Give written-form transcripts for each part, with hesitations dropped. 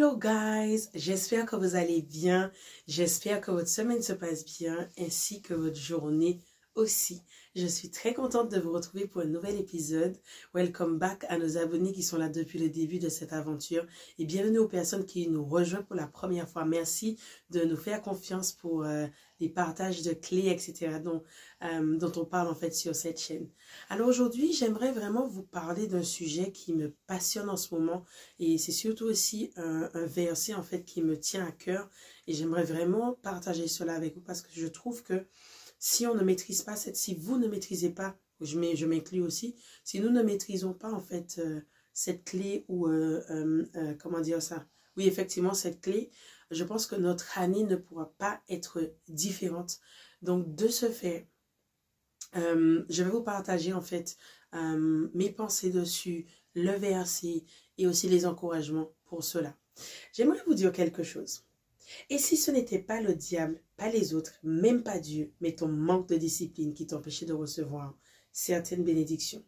Hello guys, j'espère que vous allez bien, j'espère que votre semaine se passe bien ainsi que votre journée aussi. Je suis très contente de vous retrouver pour un nouvel épisode. Welcome back à nos abonnés qui sont là depuis le début de cette aventure et bienvenue aux personnes qui nous rejoignent pour la première fois. Merci de nous faire confiance pour les partages de clés, etc. dont on parle en fait sur cette chaîne. Alors aujourd'hui, j'aimerais vraiment vous parler d'un sujet qui me passionne en ce moment et c'est surtout aussi un verset en fait qui me tient à cœur et j'aimerais vraiment partager cela avec vous parce que je trouve que si on ne maîtrise pas si vous ne maîtrisez pas, je m'inclus aussi, si nous ne maîtrisons pas en fait cette clé ou comment dire ça, oui effectivement cette clé, je pense que notre année ne pourra pas être différente. Donc de ce fait, je vais vous partager en fait mes pensées dessus, le verset et aussi les encouragements pour cela. J'aimerais vous dire quelque chose. Et si ce n'était pas le diable, pas les autres, même pas Dieu, mais ton manque de discipline qui t'empêchait de recevoir certaines bénédictions.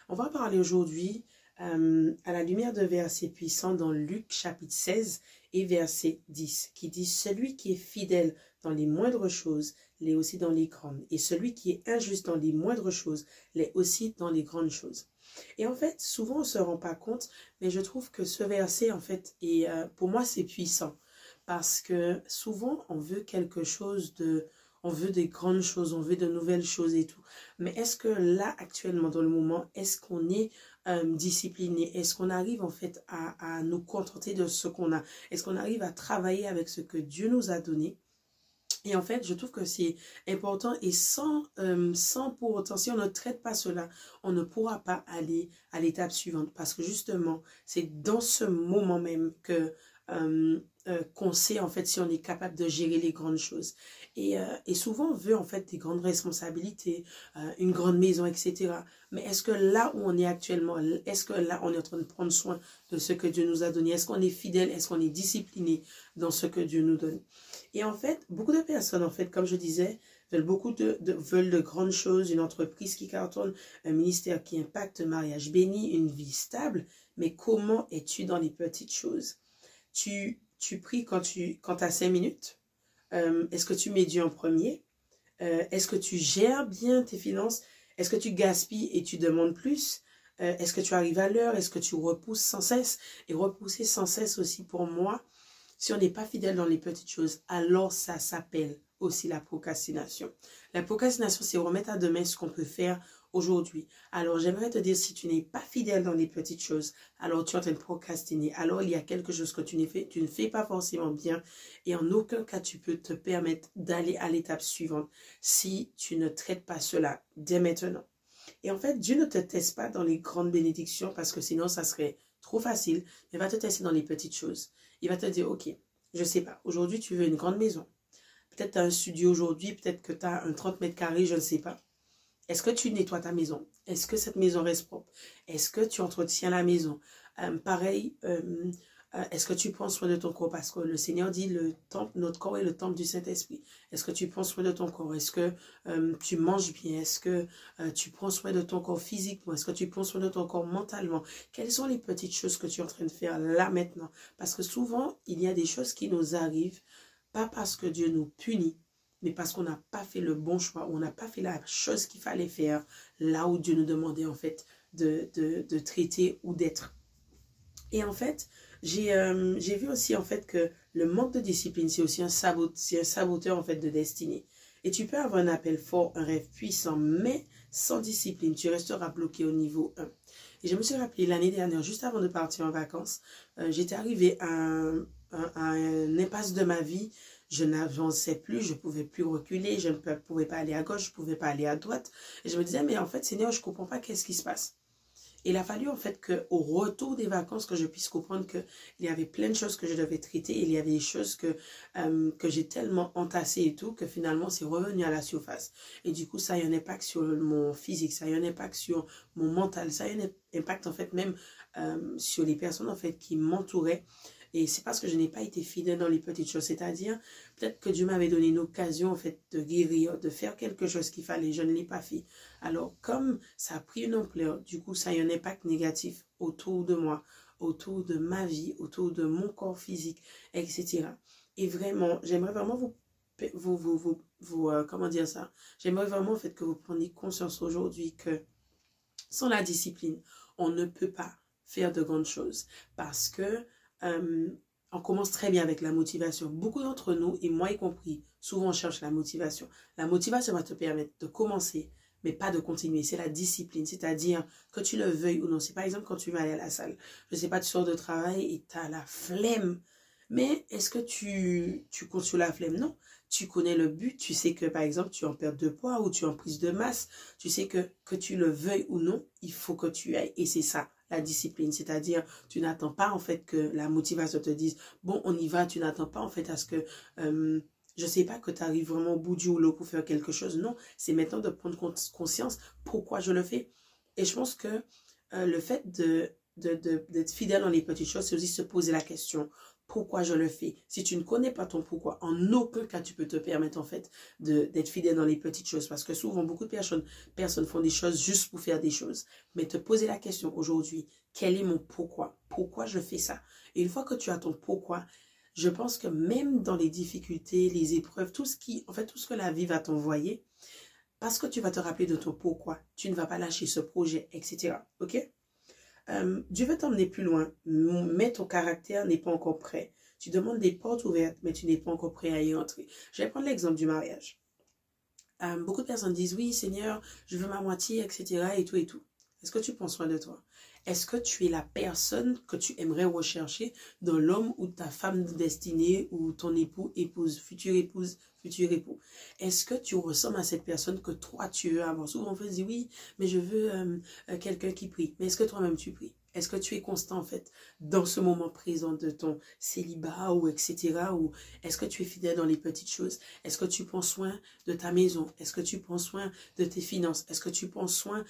On va parler aujourd'hui à la lumière d'un verset puissant dans Luc chapitre 16 et verset 10 qui dit « Celui qui est fidèle dans les moindres choses l'est aussi dans les grandes, et celui qui est injuste dans les moindres choses l'est aussi dans les grandes choses. » Et en fait, souvent on ne se rend pas compte, mais je trouve que ce verset en fait, pour moi c'est puissant. Parce que souvent, on veut quelque chose on veut des grandes choses, on veut de nouvelles choses et tout. Mais est-ce que là, actuellement, dans le moment, est-ce qu'on est discipliné? Est-ce qu'on arrive en fait à nous contenter de ce qu'on a? Est-ce qu'on arrive à travailler avec ce que Dieu nous a donné? Et en fait, je trouve que c'est important et sans pour autant, si on ne traite pas cela, on ne pourra pas aller à l'étape suivante. Parce que justement, c'est dans ce moment même que qu'on sait en fait si on est capable de gérer les grandes choses. Et souvent on veut en fait des grandes responsabilités, une grande maison, etc. Mais est-ce que là où on est actuellement, est-ce que là on est en train de prendre soin de ce que Dieu nous a donné? Est-ce qu'on est fidèle? Est-ce qu'on est discipliné dans ce que Dieu nous donne? Et en fait, beaucoup de personnes, en fait, comme je disais, veulent veulent de grandes choses, une entreprise qui cartonne, un ministère qui impacte, un mariage béni, une vie stable. Mais comment es-tu dans les petites choses? Tu pries quand tu as 5 minutes? Est-ce que tu mets Dieu en premier? Est-ce que tu gères bien tes finances? Est-ce que tu gaspilles et tu demandes plus? Est-ce que tu arrives à l'heure? Est-ce que tu repousses sans cesse? Et repousser sans cesse aussi pour moi, si on n'est pas fidèle dans les petites choses, alors ça s'appelle aussi la procrastination. La procrastination, c'est remettre à demain ce qu'on peut faire aujourd'hui. Alors, j'aimerais te dire, si tu n'es pas fidèle dans les petites choses, alors tu es en train de procrastiner. Alors, il y a quelque chose que tu ne fais pas forcément bien et en aucun cas, tu peux te permettre d'aller à l'étape suivante si tu ne traites pas cela dès maintenant. Et en fait, Dieu ne te teste pas dans les grandes bénédictions parce que sinon, ça serait trop facile. Il va te tester dans les petites choses. Il va te dire, ok, je sais pas, aujourd'hui, tu veux une grande maison. Peut-être tu as un studio aujourd'hui, peut-être que tu as un 30 mètres carrés, je ne sais pas. Est-ce que tu nettoies ta maison? Est-ce que cette maison reste propre? Est-ce que tu entretiens la maison? Pareil, est-ce que tu prends soin de ton corps? Parce que le Seigneur dit, notre corps est le temple du Saint-Esprit. Est-ce que tu prends soin de ton corps? Est-ce que tu manges bien? Est-ce que tu prends soin de ton corps physiquement? Est-ce que tu prends soin de ton corps mentalement? Quelles sont les petites choses que tu es en train de faire là maintenant? Parce que souvent, il y a des choses qui nous arrivent, pas parce que Dieu nous punit, mais parce qu'on n'a pas fait le bon choix, ou on n'a pas fait la chose qu'il fallait faire, là où Dieu nous demandait en fait de traiter ou d'être. Et en fait, j'ai vu aussi en fait que le manque de discipline, c'est aussi un saboteur en fait de destinée. Et tu peux avoir un appel fort, un rêve puissant, mais sans discipline, tu resteras bloqué au niveau 1. Et je me suis rappelé l'année dernière, juste avant de partir en vacances, j'étais arrivée à un impasse de ma vie. Je n'avançais plus, je ne pouvais plus reculer, je ne pouvais pas aller à gauche, je ne pouvais pas aller à droite. Et je me disais, mais en fait, Seigneur, je ne comprends pas qu'est-ce qui se passe. Il a fallu en fait qu'au retour des vacances, que je puisse comprendre qu'il y avait plein de choses que je devais traiter. Et il y avait des choses que j'ai tellement entassées et tout, que finalement c'est revenu à la surface. Et du coup, ça a eu un impact sur mon physique, ça a eu un impact sur mon mental, ça a eu un impact en fait même sur les personnes en fait qui m'entouraient. Et c'est parce que je n'ai pas été fidèle dans les petites choses. C'est-à-dire, peut-être que Dieu m'avait donné une occasion, en fait, de guérir, de faire quelque chose qu'il fallait. Je ne l'ai pas fait. Alors, comme ça a pris une ampleur, du coup, ça a eu un impact négatif autour de moi, autour de ma vie, autour de mon corps physique, etc. Et vraiment, j'aimerais vraiment comment dire ça? J'aimerais vraiment en fait que vous preniez conscience aujourd'hui que sans la discipline, on ne peut pas faire de grandes choses parce que on commence très bien avec la motivation. Beaucoup d'entre nous, et moi y compris, souvent on cherche la motivation. La motivation va te permettre de commencer, mais pas de continuer. C'est la discipline, c'est-à-dire que tu le veuilles ou non. C'est par exemple quand tu vas aller à la salle. Je ne sais pas, tu sors de travail et tu as la flemme. Mais est-ce que tu comptes sur la flemme? Non. Tu connais le but, tu sais que par exemple tu es en perte de poids ou tu es en prise de masse. Tu sais que tu le veuilles ou non, il faut que tu ailles. Et c'est ça, la discipline. C'est-à-dire, tu n'attends pas en fait que la motivation te dise, bon, on y va. Tu n'attends pas en fait à ce que... je sais pas que tu arrives vraiment au bout du rouleau pour faire quelque chose. Non, c'est maintenant de prendre conscience pourquoi je le fais. Et je pense que le fait d'être fidèle dans les petites choses, c'est aussi se poser la question, pourquoi je le fais? Si tu ne connais pas ton pourquoi, en aucun cas tu peux te permettre en fait d'être fidèle dans les petites choses. Parce que souvent, beaucoup de personnes font des choses juste pour faire des choses. Mais te poser la question aujourd'hui, quel est mon pourquoi? Pourquoi je fais ça? Et une fois que tu as ton pourquoi, je pense que même dans les difficultés, les épreuves, tout ce que la vie va t'envoyer, parce que tu vas te rappeler de ton pourquoi, tu ne vas pas lâcher ce projet, etc. Ok? Dieu veut t'emmener plus loin, mais ton caractère n'est pas encore prêt. Tu demandes des portes ouvertes, mais tu n'es pas encore prêt à y entrer. Je vais prendre l'exemple du mariage. Beaucoup de personnes disent, oui, Seigneur, je veux ma moitié, etc. et tout et tout. Est-ce que tu prends soin de toi? Est-ce que tu es la personne que tu aimerais rechercher dans l'homme ou ta femme destinée ou ton époux, épouse, futur époux? Est-ce que tu ressembles à cette personne que toi tu veux avoir? Souvent on peut dire oui, mais je veux quelqu'un qui prie. Mais est-ce que toi-même tu pries? Est-ce que tu es constant en fait dans ce moment présent de ton célibat ou etc. Ou est-ce que tu es fidèle dans les petites choses? Est-ce que tu prends soin de ta maison? Est-ce que tu prends soin de tes finances? Est-ce que tu prends soin,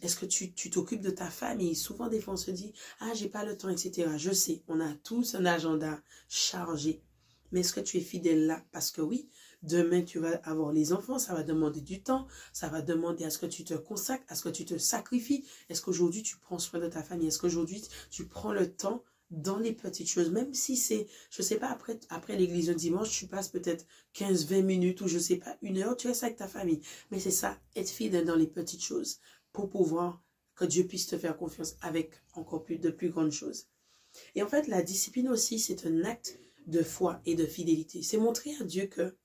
est-ce que tu t'occupes de ta famille? Souvent des fois on se dit, ah j'ai pas le temps, etc. Je sais, on a tous un agenda chargé. Mais est-ce que tu es fidèle là? Parce que oui, demain tu vas avoir les enfants, ça va demander du temps, ça va demander à ce que tu te consacres, à ce que tu te sacrifies. Est-ce qu'aujourd'hui tu prends soin de ta famille? Est-ce qu'aujourd'hui tu prends le temps dans les petites choses, même si c'est, je sais pas, après l'église le dimanche, tu passes peut-être 15-20 minutes ou je sais pas, 1 heure, tu restes avec ta famille. Mais c'est ça, être fidèle dans les petites choses pour pouvoir que Dieu puisse te faire confiance avec encore de plus grandes choses. Et en fait, la discipline aussi, c'est un acte de foi et de fidélité. C'est montrer à Dieu que,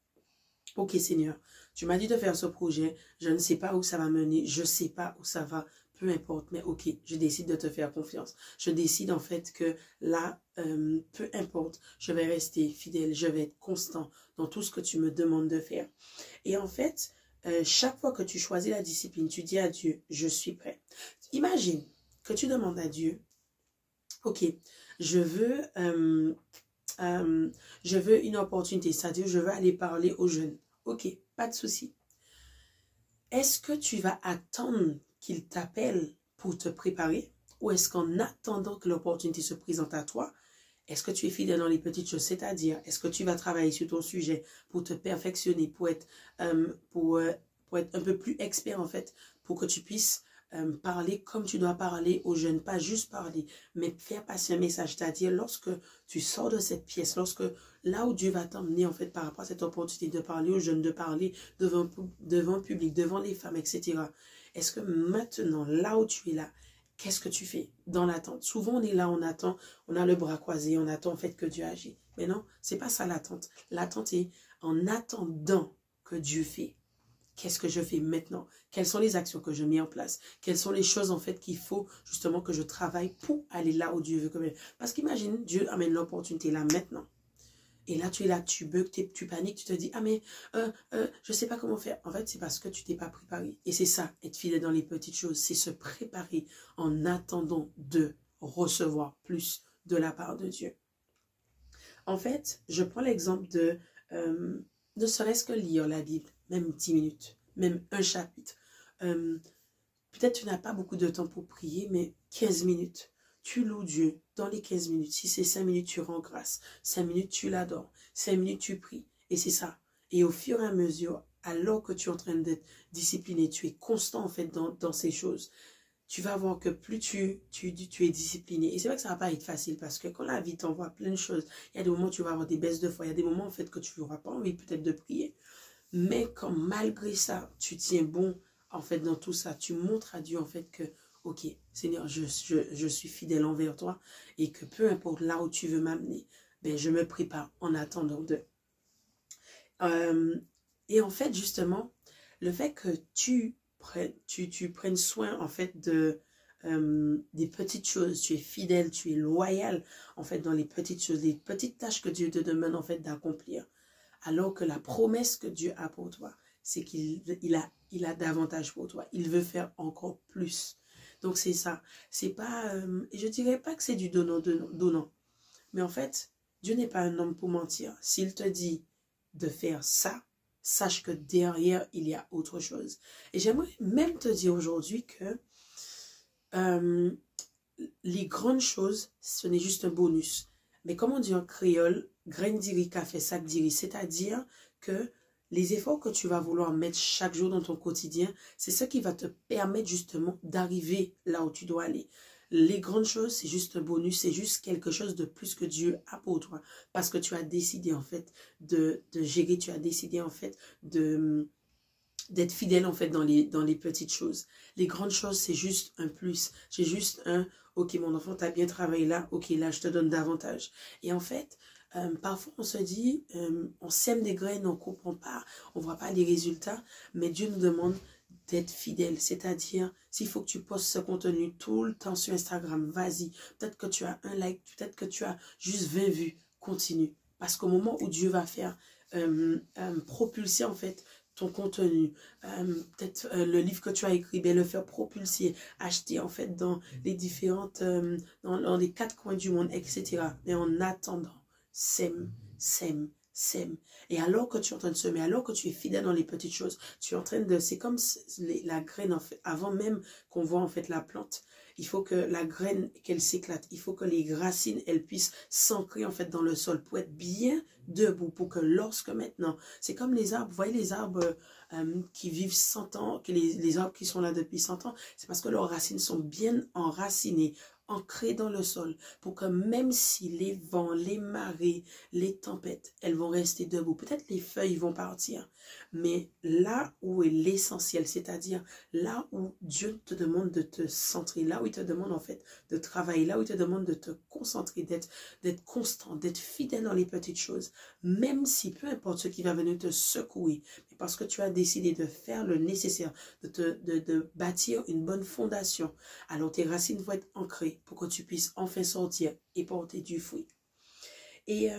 ok Seigneur, tu m'as dit de faire ce projet, je ne sais pas où ça va mener, je ne sais pas où ça va, peu importe, mais ok, je décide de te faire confiance. Je décide en fait que là, peu importe, je vais rester fidèle, je vais être constant dans tout ce que tu me demandes de faire. Et en fait, chaque fois que tu choisis la discipline, tu dis à Dieu, je suis prêt. Imagine que tu demandes à Dieu, ok, je veux une opportunité, c'est-à-dire je veux aller parler aux jeunes. Ok, pas de souci. Est-ce que tu vas attendre qu'il t'appelle pour te préparer ou est-ce qu'en attendant que l'opportunité se présente à toi, est-ce que tu es fidèle dans les petites choses? C'est-à-dire, est-ce que tu vas travailler sur ton sujet pour te perfectionner, pour être un peu plus expert en fait, pour que tu puisses parler comme tu dois parler aux jeunes, pas juste parler, mais faire passer un message. C'est-à-dire, lorsque tu sors de cette pièce, lorsque là où Dieu va t'emmener en fait par rapport à cette opportunité de parler aux jeunes, de parler devant le public, devant les femmes, etc. Est-ce que maintenant, là où tu es là, qu'est-ce que tu fais dans l'attente? Souvent, on est là, on attend, on a le bras croisé, on attend en fait que Dieu agisse. Mais non, c'est pas ça l'attente. L'attente est en attendant que Dieu fait. Qu'est-ce que je fais maintenant? Quelles sont les actions que je mets en place? Quelles sont les choses en fait qu'il faut justement que je travaille pour aller là où Dieu veut que je... Parce qu'imagine, Dieu amène l'opportunité là maintenant. Et là, tu es là, tu bugs, tu paniques, tu te dis, ah mais je sais pas comment faire. En fait, c'est parce que tu t'es pas préparé. Et c'est ça, être fidèle dans les petites choses, c'est se préparer en attendant de recevoir plus de la part de Dieu. En fait, je prends l'exemple de ne serait-ce que lire la Bible, même 10 minutes, même un chapitre. Peut-être tu n'as pas beaucoup de temps pour prier, mais 15 minutes. Tu loues Dieu dans les 15 minutes. Si c'est 5 minutes, tu rends grâce. 5 minutes, tu l'adores. 5 minutes, tu pries. Et c'est ça. Et au fur et à mesure, alors que tu es en train d'être discipliné, tu es constant en fait dans ces choses. tu vas voir que plus tu es discipliné. Et c'est vrai que ça va pas être facile parce que quand la vie t'envoie plein de choses, il y a des moments où tu vas avoir des baisses de foi, il y a des moments en fait que tu n'auras pas envie peut-être de prier. Mais quand malgré ça, tu tiens bon en fait dans tout ça, tu montres à Dieu en fait que ok, Seigneur, je suis fidèle envers toi et que peu importe là où tu veux m'amener, ben, je me prépare en attendant de. Et en fait, justement, le fait que tu prennes soin en fait des petites choses, tu es fidèle, tu es loyal en fait dans les petites choses, les petites tâches que Dieu te demande en fait d'accomplir, alors que la promesse que Dieu a pour toi, c'est qu'il a davantage pour toi, il veut faire encore plus. Donc c'est ça, c'est pas, je dirais pas que c'est du donnant, mais en fait, Dieu n'est pas un homme pour mentir. S'il te dit de faire ça, sache que derrière, il y a autre chose. Et j'aimerais même te dire aujourd'hui que les grandes choses, ce n'est juste un bonus. Mais comme on dit en créole, grain diri café sac diri, c'est-à-dire que les efforts que tu vas vouloir mettre chaque jour dans ton quotidien, c'est ce qui va te permettre justement d'arriver là où tu dois aller. Les grandes choses, c'est juste un bonus, c'est juste quelque chose de plus que Dieu a pour toi. Parce que tu as décidé en fait de gérer, tu as décidé en fait d'être fidèle en fait dans les petites choses. Les grandes choses, c'est juste un plus. C'est juste un, ok mon enfant, tu as bien travaillé là, ok là je te donne davantage. Et en fait, parfois on se dit, on sème des graines, on ne comprend pas, on ne voit pas les résultats, mais Dieu nous demande d'être fidèle, c'est-à-dire s'il faut que tu postes ce contenu tout le temps sur Instagram, vas-y, peut-être que tu as un like, peut-être que tu as juste 20 vues, continue, parce qu'au moment où Dieu va faire propulser en fait ton contenu, peut-être le livre que tu as écrit, ben, le faire propulser, acheter en fait dans les différentes, dans les 4 coins du monde, etc. Mais en attendant, sème. Et alors que tu es en train de semer, alors que tu es fidèle dans les petites choses, tu es en train de, c'est comme la graine en fait, avant même qu'on voit en fait la plante, il faut que la graine, qu'elle s'éclate, il faut que les racines, elles puissent s'ancrer en fait dans le sol pour être bien debout, pour que lorsque maintenant, c'est comme les arbres, vous voyez les arbres qui vivent 100 ans, que les arbres qui sont là depuis 100 ans, c'est parce que leurs racines sont bien enracinées, ancrées dans le sol, pour que même si les vents, les marées, les tempêtes, elles vont rester debout. Peut-être les feuilles vont partir, mais là où est l'essentiel, c'est-à-dire là où Dieu te demande de te centrer, là où il te demande en fait de travailler, là où il te demande de te concentrer, d'être constant, d'être fidèle dans les petites choses, même si peu importe ce qui va venir te secouer, mais parce que tu as décidé de faire le nécessaire, de bâtir une bonne fondation, alors tes racines vont être ancrées pour que tu puisses enfin sortir et porter du fruit. Et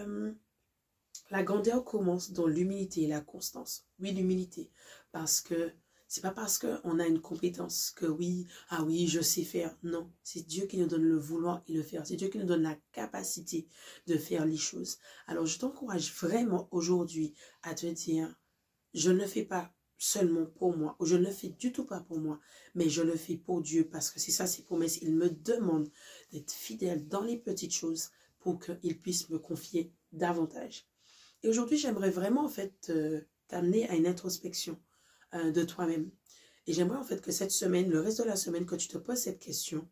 la grandeur commence dans l'humilité et la constance. Oui, l'humilité, parce que c'est pas parce qu'on a une compétence que oui, ah oui, je sais faire. Non, c'est Dieu qui nous donne le vouloir et le faire. C'est Dieu qui nous donne la capacité de faire les choses. Alors, je t'encourage vraiment aujourd'hui à te dire, je ne le fais pas seulement pour moi, ou je ne le fais du tout pas pour moi, mais je le fais pour Dieu, parce que c'est ça ses promesses. Il me demande d'être fidèle dans les petites choses pour qu'il puisse me confier davantage. Et aujourd'hui, j'aimerais vraiment en fait t'amener à une introspection de toi-même. Et j'aimerais en fait que cette semaine, le reste de la semaine, que tu te poses cette question.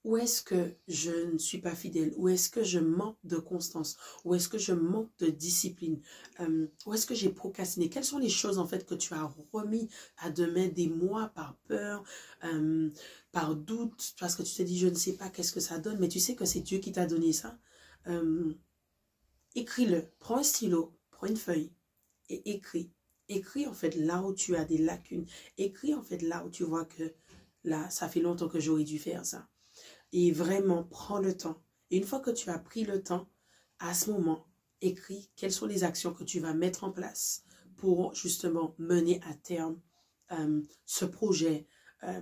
Où est-ce que je ne suis pas fidèle? Où est-ce que je manque de constance? Où est-ce que je manque de discipline? Où est-ce que j'ai procrastiné? Quelles sont les choses en fait que tu as remis à demain des mois par peur, par doute, parce que tu te dis je ne sais pas qu'est-ce que ça donne, mais tu sais que c'est Dieu qui t'a donné ça. Écris-le, prends un stylo, prends une feuille et écris. Écris en fait là où tu as des lacunes. Écris en fait là où tu vois que là, ça fait longtemps que j'aurais dû faire ça. Et vraiment, prends le temps. Et une fois que tu as pris le temps, à ce moment, écris quelles sont les actions que tu vas mettre en place pour justement mener à terme ce projet,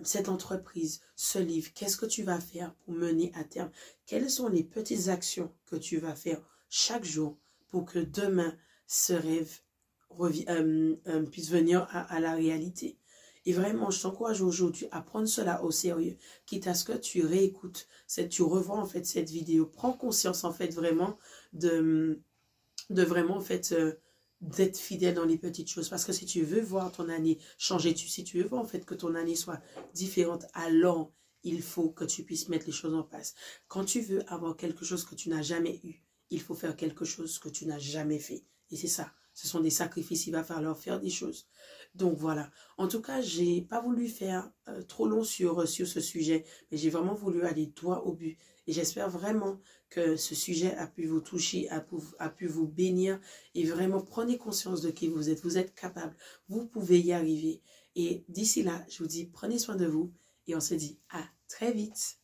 cette entreprise, ce livre. Qu'est-ce que tu vas faire pour mener à terme? Quelles sont les petites actions que tu vas faire chaque jour pour que demain, ce rêve puisse venir à la réalité? Et vraiment, je t'encourage aujourd'hui à prendre cela au sérieux, quitte à ce que tu réécoutes, tu revois en fait cette vidéo. Prends conscience en fait vraiment de vraiment en fait d'être fidèle dans les petites choses. Parce que si tu veux voir ton année changer, si tu veux voir en fait que ton année soit différente, alors il faut que tu puisses mettre les choses en place. Quand tu veux avoir quelque chose que tu n'as jamais eu, il faut faire quelque chose que tu n'as jamais fait. Et c'est ça. Ce sont des sacrifices, il va falloir faire des choses. Donc voilà. En tout cas, j'ai pas voulu faire trop long sur ce sujet, mais j'ai vraiment voulu aller droit au but. Et j'espère vraiment que ce sujet a pu vous toucher, a pu vous bénir. Et vraiment, prenez conscience de qui vous êtes. Vous êtes capable. Vous pouvez y arriver. Et d'ici là, je vous dis, prenez soin de vous. Et on se dit à très vite.